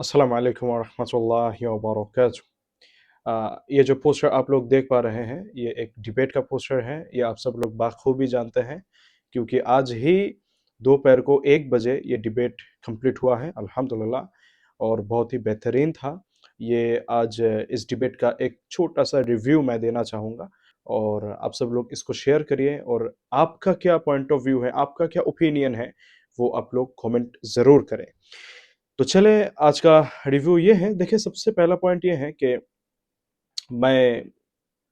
अस्सलाम वालेकुम वरहमतुल्लाहि वबरकातुहू। ये जो पोस्टर आप लोग देख पा रहे हैं, ये एक डिबेट का पोस्टर है। ये आप सब लोग बाखूबी जानते हैं, क्योंकि आज ही दोपहर को 1 बजे ये डिबेट कंप्लीट हुआ है अल्हम्दुलिल्लाह, और बहुत ही बेहतरीन था। ये आज इस डिबेट का एक छोटा-सा रिव्यू मैं देना चाहूँगा, और आप सब लोग इसको शेयर करिए, और आपका क्या पॉइंट ऑफ व्यू है, आपका क्या ओपिनियन है, वो आप लोग कमेंट ज़रूर करें। तो चले आज का रिव्यू ये है। देखिए, सबसे पहला पॉइंट ये है कि मैं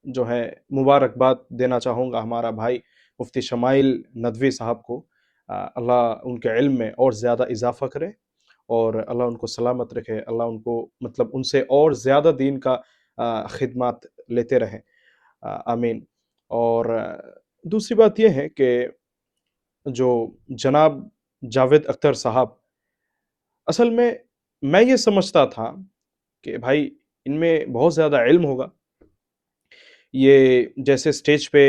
जो है मुबारकबाद देना चाहूँगा हमारा भाई मुफ्ती शमाइल नदवी साहब को। अल्लाह उनके इल्म में और ज़्यादा इजाफ़ा करे, और अल्लाह उनको सलामत रखे, अल्लाह उनको मतलब उनसे और ज़्यादा दीन का खिदमत लेते रहें, आमीन। और दूसरी बात ये है कि जो जनाब जावेद अख्तर साहब, असल में मैं ये समझता था कि भाई इनमें बहुत ज़्यादा इल्म होगा। ये जैसे स्टेज पे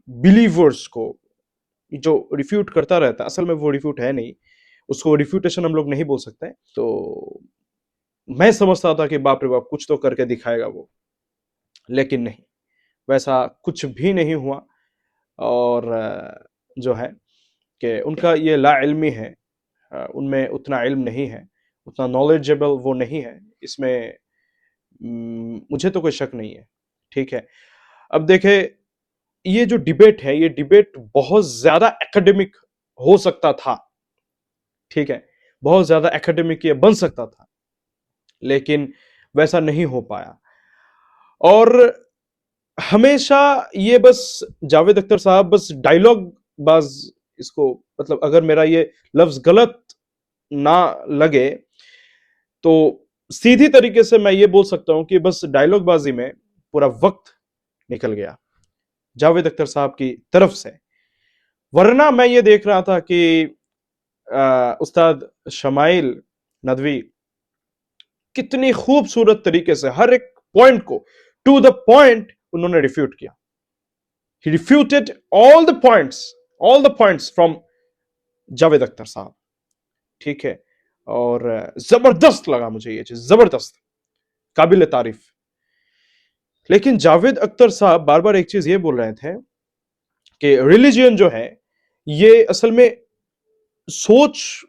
बिलीवर्स को जो रिफ्यूट करता रहता है, असल में वो रिफ्यूट है नहीं, उसको रिफ्यूटेशन हम लोग नहीं बोल सकते। तो मैं समझता था कि बाप रे बाप, कुछ तो करके दिखाएगा वो, लेकिन नहीं, वैसा कुछ भी नहीं हुआ। और जो है कि उनका ये लाइल्मी है, उनमें उतना इल्म नहीं है, उतना नॉलेजेबल वो नहीं है। इसमें मुझे तो कोई शक नहीं है। ठीक है, अब देखें, ये जो डिबेट है, ये डिबेट बहुत ज्यादा एकेडमिक हो सकता था। ठीक है, बहुत ज्यादा एकेडमिक ये बन सकता था, लेकिन वैसा नहीं हो पाया। और हमेशा ये बस जावेद अख्तर साहब बस डायलॉग बाज, इसको मतलब अगर मेरा ये लफ्ज गलत ना लगे तो सीधी तरीके से मैं ये बोल सकता हूं कि बस डायलॉग बाजी में पूरा वक्त निकल गया जावेद अख्तर साहब की तरफ से। वरना मैं ये देख रहा था कि उस्ताद शमाइल नदवी कितनी खूबसूरत तरीके से हर एक पॉइंट को टू द पॉइंट उन्होंने रिफ्यूट किया। He refuted all the points from Javed Akhtar sahab. ठीक है, और जबरदस्त लगा मुझे ये चीज, जबरदस्त, काबिल तारीफ। लेकिन जावेद अख्तर साहब बार बार एक चीज ये बोल रहे थे कि रिलीजियन जो है ये असल में सोच,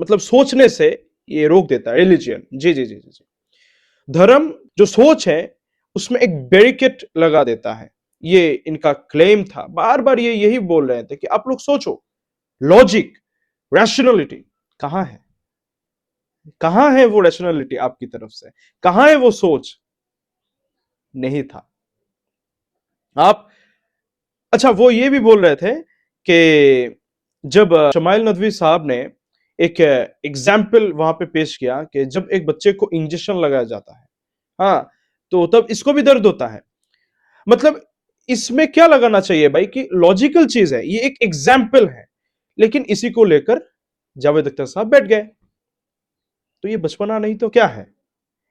मतलब सोचने से ये रोक देता है। रिलीजियन, जी जी जी जी जी, धर्म जो सोच है उसमें एक बैरिकेड लगा देता है। ये इनका क्लेम था, बार बार ये यही बोल रहे थे कि आप लोग सोचो, लॉजिक, रैशनैलिटी कहां है, कहां है वो रैशनैलिटी आपकी तरफ से, कहां है वो सोच? नहीं था आप। अच्छा, वो ये भी बोल रहे थे कि जब शमाइल नदवी साहब ने एक एग्जाम्पल वहां पे पेश किया कि जब एक बच्चे को इंजेक्शन लगाया जाता है, हाँ, तो तब इसको भी दर्द होता है। मतलब इसमें क्या लगाना चाहिए भाई कि लॉजिकल चीज है, ये एक एग्जाम्पल है, लेकिन इसी को लेकर जावेद अख्तर साहब बैठ गए। तो ये बचपना नहीं तो क्या है?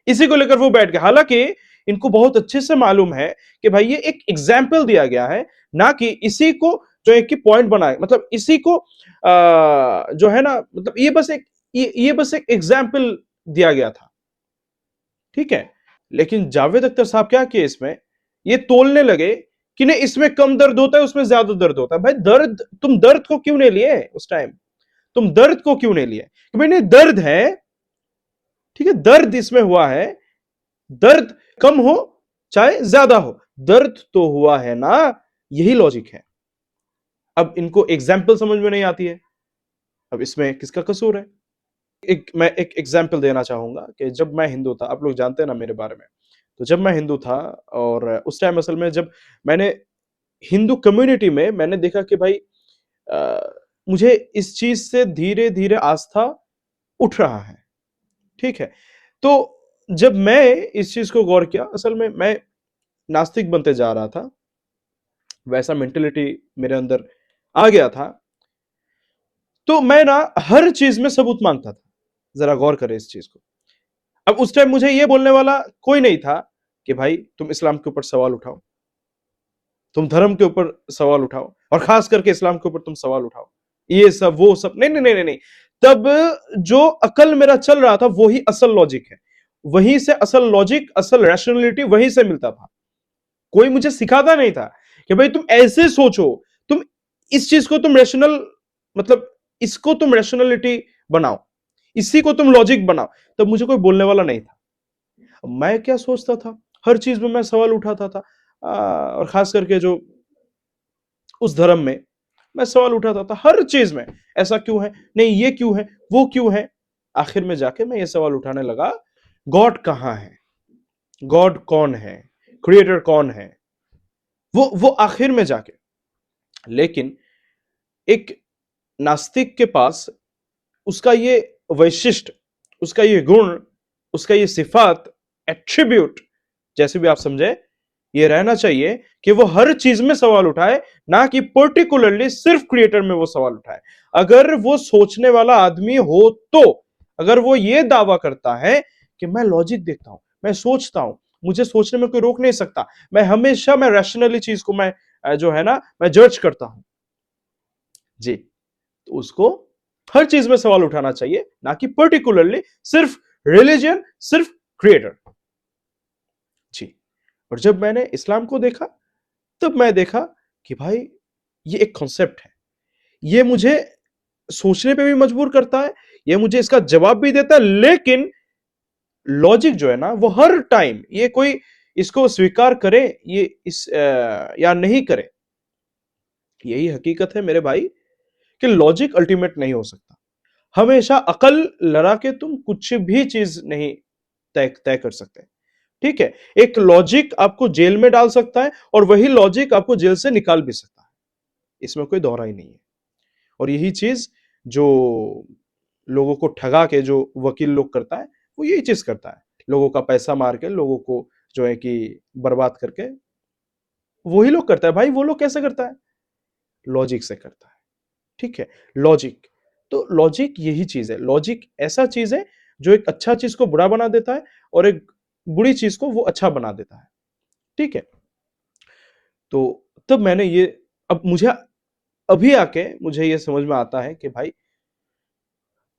इसी को लेकर वो बैठ गए, हालांकि इनको बहुत अच्छे से मालूम है कि भाई ये एक एग्जाम्पल दिया गया है, ना कि इसी को जो एक पॉइंट बनाए, मतलब इसी को जो है ना, मतलब ये बस एक एग्जाम्पल दिया गया था। ठीक है, लेकिन जावेद अख्तर साहब क्या किए इसमें, ये तोलने लगे कि नहीं, इसमें कम दर्द होता है, उसमें ज्यादा दर्द होता है। भाई दर्द, तुम दर्द को क्यों नहीं लिए उस टाइम? तुम दर्द को क्यों नहीं लिए कि भाई नहीं, दर्द है, ठीक है, दर्द इसमें हुआ है, दर्द कम हो चाहे ज्यादा हो, दर्द तो हुआ है ना, यही लॉजिक है। अब इनको एग्जाम्पल समझ में नहीं आती है, अब इसमें किसका कसूर है? मैं एक एग्जाम्पल देना चाहूंगा कि जब मैं हिंदू था, आप लोग जानते हैं ना मेरे बारे में, तो जब मैं हिंदू था, और उस टाइम असल में जब मैंने हिंदू कम्युनिटी में मैंने देखा कि भाई मुझे इस चीज से धीरे धीरे आस्था उठ रहा है। ठीक है, तो जब मैं इस चीज को गौर किया, असल में मैं नास्तिक बनते जा रहा था, वैसा मेंटेलिटी मेरे अंदर आ गया था। तो मैं ना हर चीज में सबूत मांगता था। जरा गौर करें इस चीज को। अब उस टाइम मुझे यह बोलने वाला कोई नहीं था कि भाई तुम इस्लाम के ऊपर सवाल उठाओ, तुम धर्म के ऊपर सवाल उठाओ, और खास करके इस्लाम के ऊपर तुम सवाल उठाओ, ये सब वो सब नहीं नहीं नहीं नहीं, नहीं। तब जो अकल मेरा चल रहा था वही असल लॉजिक है, वहीं से असल लॉजिक, असल रैशनैलिटी वहीं से मिलता था। कोई मुझे सिखाता नहीं था कि भाई तुम ऐसे सोचो, तुम इस चीज को तुम रैशनल, मतलब इसको तुम रैशनैलिटी बनाओ, इसी को तुम लॉजिक बनाओ। तब मुझे कोई बोलने वाला नहीं था। मैं क्या सोचता था, हर चीज में मैं सवाल उठाता था। और खास करके जो उस धर्म में मैं सवाल उठाता था हर चीज में, ऐसा क्यों है, नहीं ये क्यों है, वो क्यों है। आखिर में जाके मैं ये सवाल उठाने लगा, गॉड कहां है, गॉड कौन है, क्रिएटर कौन है, वो आखिर में जाके। लेकिन एक नास्तिक के पास उसका ये वैशिष्ट, उसका ये गुण, उसका ये सिफात, एट्रीब्यूट, जैसे भी आप समझे, ये रहना चाहिए कि वो हर चीज में सवाल उठाए, ना कि पर्टिकुलरली सिर्फ क्रिएटर में वो सवाल उठाए। अगर वो सोचने वाला आदमी हो तो, अगर वो ये दावा करता है कि मैं लॉजिक देखता हूं, मैं सोचता हूं, मुझे सोचने में कोई रोक नहीं सकता, मैं हमेशा मैं रैशनली चीज को मैं जो है ना मैं जज करता हूं जी, तो उसको हर चीज में सवाल उठाना चाहिए, ना कि पर्टिकुलरली सिर्फ रिलीजन, सिर्फ क्रिएटर जी। और जब मैंने इस्लाम को देखा, तब मैं देखा कि भाई ये एक कॉन्सेप्ट है, ये मुझे सोचने पे भी मजबूर करता है, ये मुझे इसका जवाब भी देता है। लेकिन लॉजिक जो है ना वो हर टाइम, ये कोई इसको स्वीकार करे ये या नहीं करे, यही हकीकत है मेरे भाई, कि लॉजिक अल्टीमेट नहीं हो सकता। हमेशा अकल लड़ा के तुम कुछ भी चीज नहीं तय तय कर सकते। ठीक है, एक लॉजिक आपको जेल में डाल सकता है और वही लॉजिक आपको जेल से निकाल भी सकता है, इसमें कोई दोहरा ही नहीं है। और यही चीज जो लोगों को ठगा के जो वकील लोग करता है, वो यही चीज करता है, लोगों का पैसा मार के लोगों को जो है कि बर्बाद करके, वही लोग करता है भाई। वो लोग कैसे करता है, लॉजिक से करता है। ठीक है, लॉजिक, तो लॉजिक यही चीज है, लॉजिक ऐसा चीज है जो एक अच्छा चीज को बुरा बना देता है और एक बुरी चीज को वो अच्छा बना देता है। ठीक है, तो तब मैंने ये, अब मुझे अभी आके मुझे ये समझ में आता है कि भाई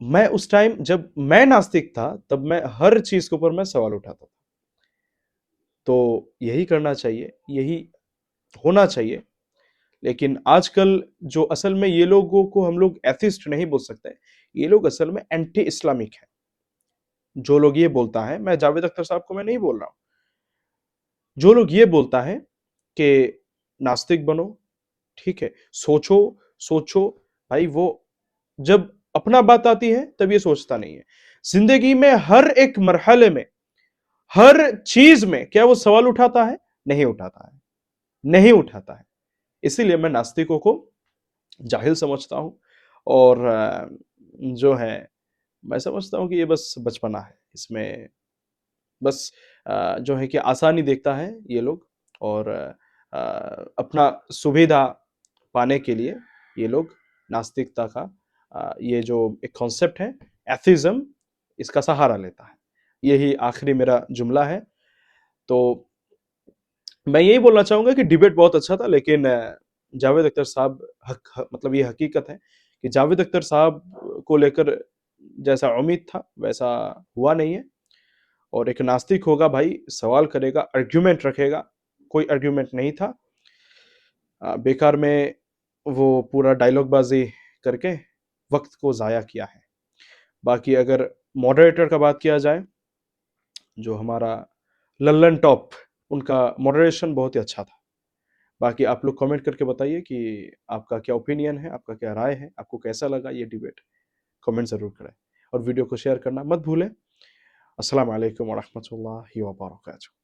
मैं उस टाइम जब मैं नास्तिक था तब मैं हर चीज के ऊपर मैं सवाल उठाता था। तो यही करना चाहिए, यही होना चाहिए। लेकिन आजकल जो असल में, ये लोगों को हम लोग एथिस्ट नहीं बोल सकते, ये लोग असल में एंटी इस्लामिक है। जो लोग ये बोलता है, मैं जावेद अख्तर साहब को मैं नहीं बोल रहा हूं, जो लोग ये बोलता है कि नास्तिक बनो, ठीक है, सोचो, सोचो, भाई वो जब अपना बात आती है तब ये सोचता नहीं है। जिंदगी में हर एक मरहले में, हर चीज में क्या वो सवाल उठाता है, नहीं उठाता है, नहीं उठाता है। इसीलिए मैं नास्तिकों को जाहिल समझता हूं। और जो है, मैं समझता हूं कि ये बस बचपना है, इसमें बस जो है कि आसानी देखता है ये लोग, और अपना सुविधा पाने के लिए ये लोग नास्तिकता का ये जो एक कॉन्सेप्ट है, एथिज्म, इसका सहारा लेता है। यही आखिरी मेरा जुमला है। तो मैं यही बोलना चाहूंगा कि डिबेट बहुत अच्छा था, लेकिन जावेद अख्तर साहब मतलब ये हकीकत है कि जावेद अख्तर साहब को लेकर जैसा उम्मीद था वैसा हुआ नहीं है। और एक नास्तिक होगा भाई, सवाल करेगा, आर्ग्यूमेंट रखेगा, कोई आर्ग्यूमेंट नहीं था। बेकार में वो पूरा डायलॉग बाजी करके वक्त को जाया किया है। बाकी अगर मॉडरेटर का बात किया जाए, जो हमारा लल्लन टॉप, उनका मॉडरेशन बहुत ही अच्छा था। बाकी आप लोग कमेंट करके बताइए कि आपका क्या ओपिनियन है, आपका क्या राय है, आपको कैसा लगा ये डिबेट, कमेंट जरूर करें। और वीडियो को शेयर करना मत भूलें। अस्सलाम वालेकुम व रहमतुल्लाहि व बरकातहू।